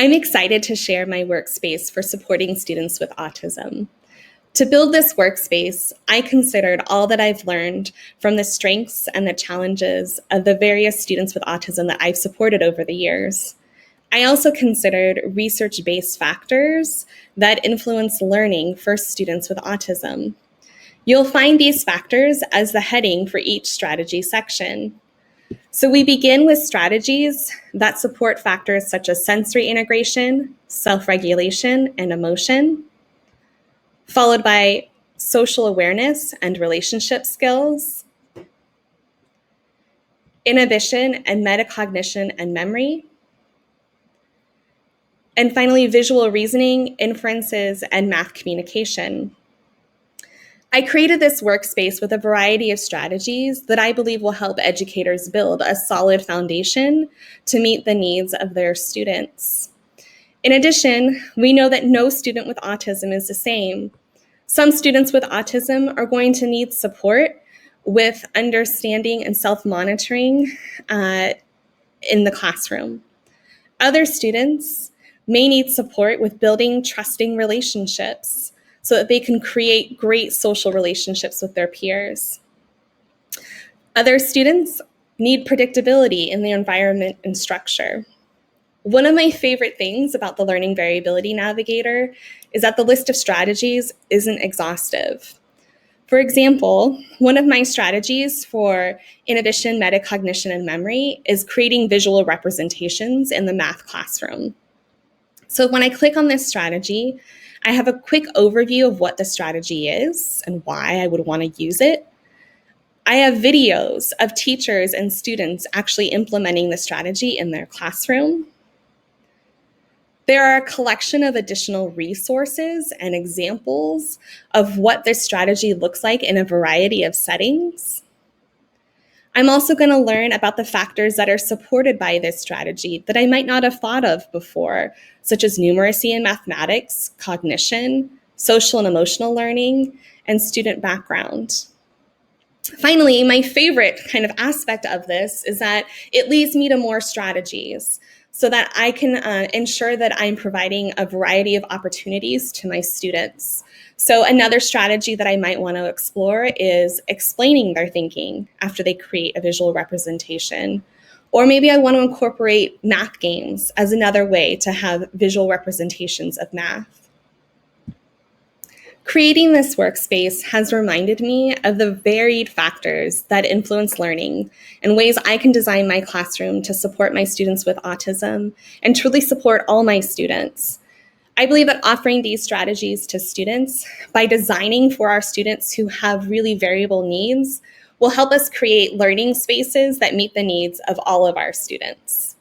I'm excited to share my workspace for supporting students with autism. To build this workspace, I considered all that I've learned from the strengths and the challenges of the various students with autism that I've supported over the years. I also considered research-based factors that influence learning for students with autism. You'll find these factors as the heading for each strategy section. So we begin with strategies that support factors such as sensory integration, self-regulation, and emotion, followed by social awareness and relationship skills, inhibition and metacognition and memory, and finally, visual reasoning, inferences, and math communication. I created this workspace with a variety of strategies that I believe will help educators build a solid foundation to meet the needs of their students. In addition, we know that no student with autism is the same. Some students with autism are going to need support with understanding and self-monitoring in the classroom. Other students may need support with building trusting relationships so that they can create great social relationships with their peers. Other students need predictability in the environment and structure. One of my favorite things about the Learning Variability Navigator is that the list of strategies isn't exhaustive. For example, one of my strategies for inhibition, metacognition, and memory is creating visual representations in the math classroom. So when I click on this strategy, I have a quick overview of what the strategy is and why I would want to use it. I have videos of teachers and students actually implementing the strategy in their classroom. There are a collection of additional resources and examples of what this strategy looks like in a variety of settings. I'm also going to learn about the factors that are supported by this strategy that I might not have thought of before, such as numeracy and mathematics, cognition, social and emotional learning, and student background. Finally, my favorite kind of aspect of this is that it leads me to more strategies so that I can ensure that I'm providing a variety of opportunities to my students. So another strategy that I might want to explore is explaining their thinking after they create a visual representation. Or maybe I want to incorporate math games as another way to have visual representations of math. Creating this workspace has reminded me of the varied factors that influence learning and ways I can design my classroom to support my students with autism and truly support all my students. I believe that offering these strategies to students by designing for our students who have really variable needs will help us create learning spaces that meet the needs of all of our students.